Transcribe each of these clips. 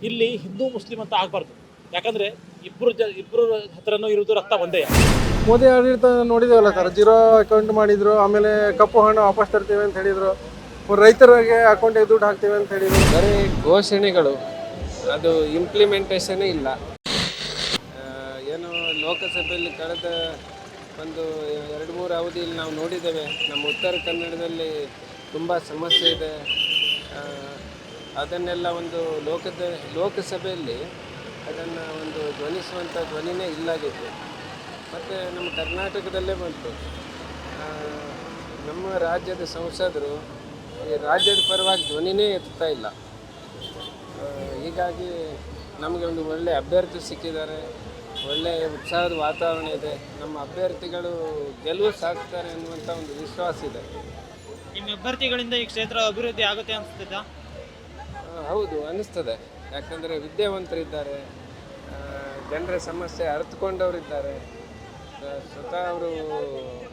ಇಲ್ಲಿ ಹಿಂದೂ ಮುಸ್ಲಿಂ ಅಂತ ಆಗಬಾರ್ದು. ಯಾಕಂದರೆ ಇಬ್ಬರು ಹತ್ರನೂ ಇರೋದು ರಕ್ತ ಒಂದೇ. ಮೋದಿ ಆಡಳಿತ ನೋಡಿದೇವಲ್ಲ ಸರ್, ಜೀರೋ ಅಕೌಂಟ್ ಮಾಡಿದ್ರು, ಆಮೇಲೆ ಕಪ್ಪು ಹಣ ವಾಪಸ್ ತರ್ತೀವಿ ಅಂತ ಹೇಳಿದ್ರು, ರೈತರಿಗೆ ಅಕೌಂಟಿಗೆ ದುಡ್ಡು ಹಾಕ್ತೀವಿ ಅಂತ ಹೇಳಿದ್ರು. ಬರೀ ಘೋಷಣೆಗಳು, ಅದು ಇಂಪ್ಲಿಮೆಂಟೇಷನ್ ಇಲ್ಲ. ಏನು ಲೋಕಸಭೆಯಲ್ಲಿ ಕಳೆದ ಒಂದು 2-3 ಅವಧಿಯಲ್ಲಿ ನಾವು ನೋಡಿದ್ದೇವೆ, ನಮ್ಮ ಉತ್ತರ ಕನ್ನಡದಲ್ಲಿ ತುಂಬ ಸಮಸ್ಯೆ ಇದೆ. ಅದನ್ನೆಲ್ಲ ಒಂದು ಲೋಕಸಭೆಯಲ್ಲಿ ಅದನ್ನು ಒಂದು ಧ್ವನಿಸುವಂಥ ಧ್ವನಿನೇ ಇಲ್ಲಾಗಿತ್ತು. ಮತ್ತು ನಮ್ಮ ಕರ್ನಾಟಕದಲ್ಲೇ ಬಂತು. ನಮ್ಮ ರಾಜ್ಯದ ಸಂಸದರು ಈ ರಾಜ್ಯದ ಪರವಾಗಿ ಧ್ವನಿನೇ ಎತ್ತಾ ಇಲ್ಲ. ಹೀಗಾಗಿ ನಮಗೆ ಒಂದು ಒಳ್ಳೆಯ ಅಭ್ಯರ್ಥಿ ಸಿಕ್ಕಿದ್ದಾರೆ, ಒಳ್ಳೆಯ ಉತ್ಸಾಹದ ವಾತಾವರಣ ಇದೆ. ನಮ್ಮ ಅಭ್ಯರ್ಥಿಗಳು ಗೆಲುವು ಸಾಕ್ತಾರೆ ಅನ್ನುವಂಥ ಒಂದು ವಿಶ್ವಾಸ ಇದೆ. ನಿಮ್ಮ ಅಭ್ಯರ್ಥಿಗಳಿಂದ ಈ ಕ್ಷೇತ್ರ ಅಭಿವೃದ್ಧಿ ಆಗುತ್ತೆ ಅನಿಸ್ತಿದ್ದ? ಹೌದು, ಅನ್ನಿಸ್ತದೆ. ಯಾಕಂದರೆ ವಿದ್ಯಾವಂತರಿದ್ದಾರೆ, ಜನರ ಸಮಸ್ಯೆ ಅರ್ಥಕೊಂಡವರಿದ್ದಾರೆ, ಸ್ವತಃ ಅವರು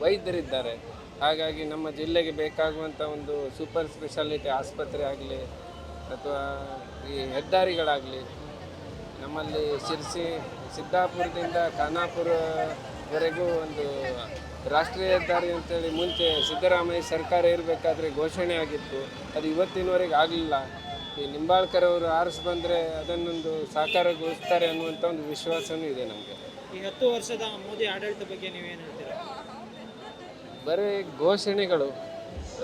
ವೈದ್ಯರಿದ್ದಾರೆ. ಹಾಗಾಗಿ ನಮ್ಮ ಜಿಲ್ಲೆಗೆ ಬೇಕಾಗುವಂಥ ಒಂದು ಸೂಪರ್ ಸ್ಪೆಷಾಲಿಟಿ ಆಸ್ಪತ್ರೆ ಆಗಲಿ ಅಥವಾ ಈ ಹೆದ್ದಾರಿಗಳಾಗಲಿ, ನಮ್ಮಲ್ಲಿ ಶಿರ್ಸಿ ಸಿದ್ದಾಪುರದಿಂದ ಖಾನಾಪುರವರೆಗೂ ಒಂದು ರಾಷ್ಟ್ರೀಯ ಹೆದ್ದಾರಿ ಅಂತೇಳಿ ಮುಂಚೆ ಸಿದ್ದರಾಮಯ್ಯ ಸರ್ಕಾರ ಇರಬೇಕಾದ್ರೆ ಘೋಷಣೆ ಆಗಿತ್ತು. ಅದು ಇವತ್ತಿನವರೆಗೆ ಆಗಲಿಲ್ಲ. ಈ ನಿಂಬಾಳ್ಕರ್ ಅವರು ಆರಿಸಿ ಬಂದರೆ ಅದನ್ನೊಂದು ಸಾಕಾರಗೊಳಿಸ್ತಾರೆ ಅನ್ನುವಂಥ ಒಂದು ವಿಶ್ವಾಸವೂ ಇದೆ ನಮಗೆ. ಈ 10 ವರ್ಷದ ಮೋದಿ ಆಡಳಿತ ಬಗ್ಗೆ ನೀವೇನು ಹೇಳ್ತೀರಾ? ಬರೀ ಘೋಷಣೆಗಳು,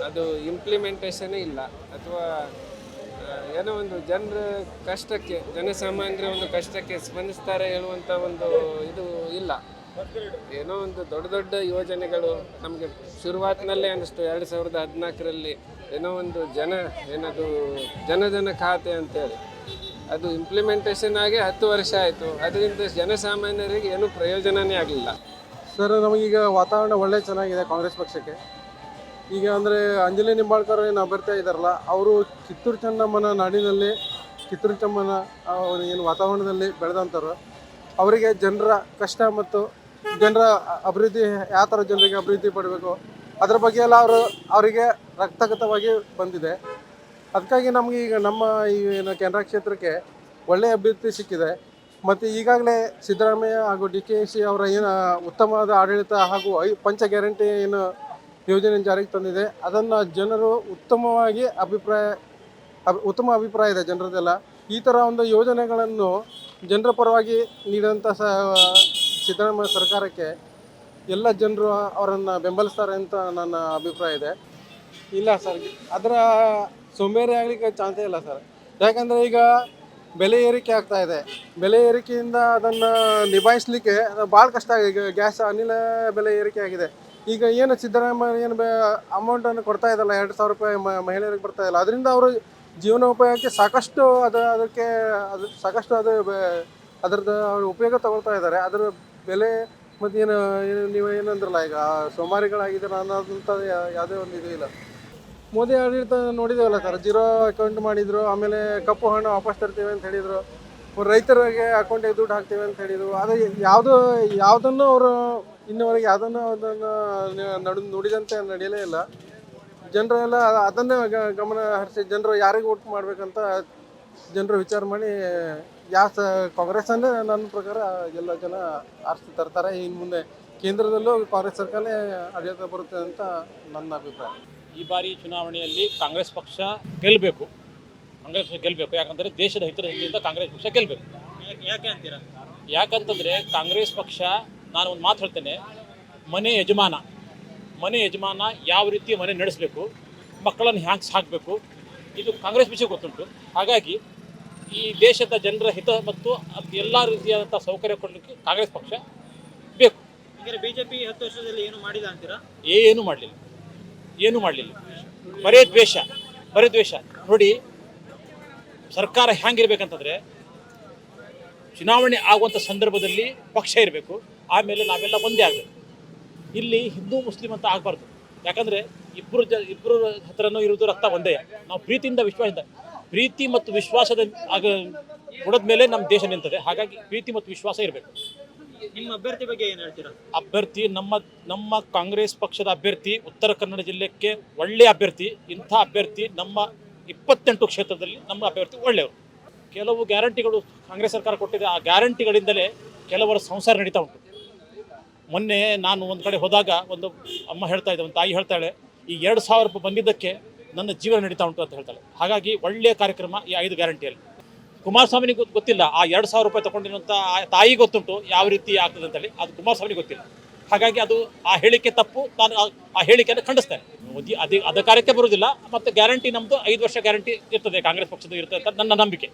ಅದು ಇಂಪ್ಲಿಮೆಂಟೇಷನೇ ಇಲ್ಲ. ಅಥವಾ ಏನೋ ಒಂದು ಜನರ ಕಷ್ಟಕ್ಕೆ, ಜನಸಾಮಾನ್ಯರ ಒಂದು ಕಷ್ಟಕ್ಕೆ ಸ್ಪಂದಿಸ್ತಾರೆ ಹೇಳುವಂಥ ಒಂದು ಇದು ಇಲ್ಲ. ಏನೋ ಒಂದು ದೊಡ್ಡ ದೊಡ್ಡ ಯೋಜನೆಗಳು ನಮಗೆ ಶುರುವಾತಿನಲ್ಲೇ ಅನ್ನಿಸ್ತು. 2014ರಲ್ಲಿ ಏನೋ ಒಂದು ಜನಧನ ಖಾತೆ ಅಂತೇಳಿ, ಅದು ಇಂಪ್ಲಿಮೆಂಟೇಷನ್ ಆಗಿ 10 ವರ್ಷ ಆಯಿತು. ಅದರಿಂದ ಜನಸಾಮಾನ್ಯರಿಗೆ ಏನೂ ಪ್ರಯೋಜನವೇ ಆಗಲಿಲ್ಲ. ಸರ್, ನಮಗೀಗ ವಾತಾವರಣ ಒಳ್ಳೆ ಚೆನ್ನಾಗಿದೆ ಕಾಂಗ್ರೆಸ್ ಪಕ್ಷಕ್ಕೆ. ಈಗ ಅಂದರೆ ಅಂಜಲಿ ನಿಂಬಾಳ್ಕರ್ ಏನು ಅಭ್ಯರ್ಥಿ ಇದ್ದಾರಲ್ಲ, ಅವರು ಕಿತ್ತೂರು ಚೆನ್ನಮ್ಮನ ನಾಡಿನಲ್ಲಿ, ಕಿತ್ತೂರು ಚೆನ್ನಮ್ಮನ ಏನು ವಾತಾವರಣದಲ್ಲಿ ಬೆಳೆದಂಥವ್ರು. ಅವರಿಗೆ ಜನರ ಕಷ್ಟ ಮತ್ತು ಜನರ ಅಭಿವೃದ್ಧಿ, ಯಾವ ಥರ ಜನರಿಗೆ ಅಭಿವೃದ್ಧಿ ಪಡಬೇಕು ಅದರ ಬಗ್ಗೆ ಎಲ್ಲ ಅವರಿಗೆ ರಕ್ತಗತವಾಗಿ ಬಂದಿದೆ. ಅದಕ್ಕಾಗಿ ನಮಗೆ ಈಗ ನಮ್ಮ ಈ ಏನು ಕೆನರಾ ಕ್ಷೇತ್ರಕ್ಕೆ ಒಳ್ಳೆಯ ಅಭ್ಯರ್ಥಿ ಸಿಕ್ಕಿದೆ. ಮತ್ತು ಈಗಾಗಲೇ ಸಿದ್ದರಾಮಯ್ಯ ಹಾಗೂ DKC ಅವರ ಏನು ಉತ್ತಮವಾದ ಆಡಳಿತ ಹಾಗೂ ಪಂಚ ಗ್ಯಾರಂಟಿ ಏನು ಯೋಜನೆ ಜಾರಿಗೆ ತಂದಿದೆ, ಅದನ್ನು ಜನರು ಉತ್ತಮವಾಗಿ ಉತ್ತಮ ಅಭಿಪ್ರಾಯ ಇದೆ ಜನರದೆಲ್ಲ. ಈ ಥರ ಒಂದು ಯೋಜನೆಗಳನ್ನು ಜನರ ಪರವಾಗಿ ನೀಡಿದಂಥ ಸಿದ್ದರಾಮಯ್ಯ ಸರ್ಕಾರಕ್ಕೆ ಎಲ್ಲ ಜನರು ಅವರನ್ನು ಬೆಂಬಲಿಸ್ತಾರೆ ಅಂತ ನನ್ನ ಅಭಿಪ್ರಾಯ ಇದೆ. ಇಲ್ಲ ಸರ್, ಅದರ ಸೋಂಬೇರಿ ಆಗಲಿಕ್ಕೆ ಚಾನ್ಸೇ ಇಲ್ಲ ಸರ್. ಯಾಕಂದರೆ ಈಗ ಬೆಲೆ ಏರಿಕೆ ಆಗ್ತಾ ಇದೆ. ಬೆಲೆ ಏರಿಕೆಯಿಂದ ಅದನ್ನು ನಿಭಾಯಿಸಲಿಕ್ಕೆ ಭಾಳ ಕಷ್ಟ ಆಗಿದೆ. ಈಗ ಗ್ಯಾಸ್, ಅನಿಲ ಬೆಲೆ ಏರಿಕೆ ಆಗಿದೆ. ಈಗ ಏನು ಸಿದ್ದರಾಮಯ್ಯ ಏನು ಅಮೌಂಟನ್ನು ಕೊಡ್ತಾ ಇದ್ದಲ್ಲ, 2,000 ರೂಪಾಯಿ ಮಹಿಳೆಯರಿಗೆ ಬರ್ತಾ ಇಲ್ಲ. ಅದರಿಂದ ಅವರು ಜೀವನೋಪಾಯಕ್ಕೆ ಸಾಕಷ್ಟು ಅದರದ್ದು ಅವರು ಉಪಯೋಗ ತಗೊಳ್ತಾ ಇದ್ದಾರೆ. ಅದರ ಬೆಲೆ ಮತ್ತು ನೀವು ಏನಂದ್ರಲ್ಲ, ಈಗ ಸೋಮಾರಿಗಳಾಗಿದ್ದಾರೆ ಅನ್ನೋದಂಥ ಯಾವುದೇ ಒಂದು ಇದು ಇಲ್ಲ. ಮೋದಿ ಆಡಳಿತ ನೋಡಿದೇವಲ್ಲ ಸರ್, ಜೀರೋ ಅಕೌಂಟ್ ಮಾಡಿದ್ರು, ಆಮೇಲೆ ಕಪ್ಪು ಹಣ ವಾಪಸ್ ತರ್ತೀವಿ ಅಂತ ಹೇಳಿದರು, ರೈತರಿಗೆ ಅಕೌಂಟಿಗೆ ದುಡ್ಡು ಹಾಕ್ತೀವಿ ಅಂತ ಹೇಳಿದರು. ಅದು ಯಾವುದನ್ನು ಅವರು ಇನ್ನುವರೆಗೆ ಅದನ್ನು ನುಡಿದಂತೆ ನಡೆಯಲೇ ಇಲ್ಲ. ಜನರೆಲ್ಲ ಅದನ್ನೇ ಗಮನ ಹರಿಸಿ ಜನರು ಯಾರಿಗೆ ವೋಟ್ ಮಾಡಬೇಕಂತ ಜನರು ವಿಚಾರ ಮಾಡಿ ಕಾಂಗ್ರೆಸ್ಸನ್ನೇ ನನ್ನ ಪ್ರಕಾರ ಎಲ್ಲ ಜನ ಆರಿಸಿ ತರ್ತಾರೆ. ಇನ್ನು ಮುಂದೆ ಕೇಂದ್ರದಲ್ಲೂ ಕಾಂಗ್ರೆಸ್ ಸರ್ಕಾರನೇ ಆಡಳಿತ ಬರುತ್ತೆ ಅಂತ ನನ್ನ ಅಭಿಪ್ರಾಯ. ಈ ಬಾರಿ ಚುನಾವಣೆಯಲ್ಲಿ ಕಾಂಗ್ರೆಸ್ ಪಕ್ಷ ಗೆಲ್ಲಬೇಕು. ಯಾಕಂದರೆ ದೇಶದ ಹಿತದೃಷ್ಟಿಯಿಂದ ಕಾಂಗ್ರೆಸ್ ಪಕ್ಷ ಗೆಲ್ಲಬೇಕು. ಯಾಕೆ ಅಂತೀರಾ? ಯಾಕಂತಂದರೆ ಕಾಂಗ್ರೆಸ್ ಪಕ್ಷ, ನಾನು ಒಂದು ಮಾತು ಹೇಳ್ತೇನೆ, ಮನೆ ಯಜಮಾನ ಯಾವ ರೀತಿ ಮನೆ ನಡೆಸಬೇಕು, ಮಕ್ಕಳನ್ನು ಹ್ಯಾಂಗೆ ಸಾಕಬೇಕು, ಇದು ಕಾಂಗ್ರೆಸ್ ಪಕ್ಷಕ್ಕೆ ಗೊತ್ತುಂಟು. ಹಾಗಾಗಿ ಈ ದೇಶದ ಜನರ ಹಿತ ಮತ್ತು ಎಲ್ಲ ರೀತಿಯಾದಂಥ ಸೌಕರ್ಯ ಕೊಡಲಿಕ್ಕೆ ಕಾಂಗ್ರೆಸ್ ಪಕ್ಷ ಬೇಕು. ಈಗ BJP 10 ವರ್ಷದಲ್ಲಿ ಏನು ಮಾಡಿಲ್ಲ ಅಂತೀರಾ? ಏನೂ ಮಾಡಲಿಲ್ಲ. ಬರೇ ದ್ವೇಷ. ನೋಡಿ, ಸರ್ಕಾರ ಹೆಂಗಿರ್ಬೇಕಂತಂದರೆ, ಚುನಾವಣೆ ಆಗುವಂಥ ಸಂದರ್ಭದಲ್ಲಿ ಪಕ್ಷ ಇರಬೇಕು, ಆಮೇಲೆ ನಾವೆಲ್ಲ ಒಂದೇ ಆಗಬೇಕು. ಇಲ್ಲಿ ಹಿಂದೂ ಮುಸ್ಲಿಂ ಅಂತ ಆಗಬಾರ್ದು. ಯಾಕಂದರೆ ಇಬ್ಬರು ಹತ್ರನೂ ಇರೋದು ರಕ್ತ ಒಂದೇ. ನಾವು ಪ್ರೀತಿ ಮತ್ತು ವಿಶ್ವಾಸದ ಗುಣದ ಮೇಲೆ ನಮ್ಮ ದೇಶ ನಿಂತದೆ. ಹಾಗಾಗಿ ಪ್ರೀತಿ ಮತ್ತು ವಿಶ್ವಾಸ ಇರಬೇಕು. ನಿಮ್ಮ ಅಭ್ಯರ್ಥಿ ಬಗ್ಗೆ ಏನು ಹೇಳ್ತೀರಾ? ಅಭ್ಯರ್ಥಿ ನಮ್ಮ ಕಾಂಗ್ರೆಸ್ ಪಕ್ಷದ ಅಭ್ಯರ್ಥಿ, ಉತ್ತರ ಕನ್ನಡ ಜಿಲ್ಲೆಗೆ ಒಳ್ಳೆಯ ಅಭ್ಯರ್ಥಿ. ಇಂಥ ಅಭ್ಯರ್ಥಿ ನಮ್ಮ 28 ಕ್ಷೇತ್ರದಲ್ಲಿ ನಮ್ಮ ಅಭ್ಯರ್ಥಿ ಒಳ್ಳೆಯವರು. ಕೆಲವು ಗ್ಯಾರಂಟಿಗಳು ಕಾಂಗ್ರೆಸ್ ಸರ್ಕಾರ ಕೊಟ್ಟಿದೆ, ಆ ಗ್ಯಾರಂಟಿಗಳಿಂದಲೇ ಕೆಲವರ ಸಂಸಾರ ನಡೀತಾ ಉಂಟು. ಮೊನ್ನೆ ನಾನು ಒಂದು ಕಡೆ ಹೋದಾಗ ಒಂದು ಅಮ್ಮ ಹೇಳ್ತಾ ಇದ್ದೆ, ಒಂದು ತಾಯಿ ಹೇಳ್ತಾಳೆ, ಈ 2,000 ರೂಪಾಯಿ ಬಂದಿದ್ದಕ್ಕೆ ನನ್ನ ಜೀವನ ನಡೀತಾ ಉಂಟು ಅಂತ ಹೇಳ್ತಾಳೆ. ಹಾಗಾಗಿ ಒಳ್ಳೆಯ ಕಾರ್ಯಕ್ರಮ ಈ 5 ಗ್ಯಾರಂಟಿಯಲ್ಲಿ. ಕುಮಾರಸ್ವಾಮಿನಿಗೆ ಗೊತ್ತಿಲ್ಲ, ಆ 2,000 ರೂಪಾಯಿ ತೊಗೊಂಡಿರುವಂಥ ಆ ತಾಯಿ ಗೊತ್ತುಂಟು ಯಾವ ರೀತಿ ಆಗ್ತದೆ ಅಂತೇಳಿ, ಅದು ಕುಮಾರಸ್ವಾಮಿನಿಗೆ ಗೊತ್ತಿಲ್ಲ. ಹಾಗಾಗಿ ಅದು ಆ ಹೇಳಿಕೆ ತಪ್ಪು, ನಾನು ಆ ಹೇಳಿಕೆಯನ್ನು ಖಂಡಿಸ್ತೇನೆ. ಮೋದಿ ಅಧಿಕಾರಕ್ಕೆ ಬರುವುದಿಲ್ಲ, ಮತ್ತು ಗ್ಯಾರಂಟಿ ನಮ್ಮದು 5 ವರ್ಷ ಗ್ಯಾರಂಟಿ ಇರ್ತದೆ, ಕಾಂಗ್ರೆಸ್ ಪಕ್ಷದ ಇರ್ತದೆ ಅಂತ ನನ್ನ ನಂಬಿಕೆ.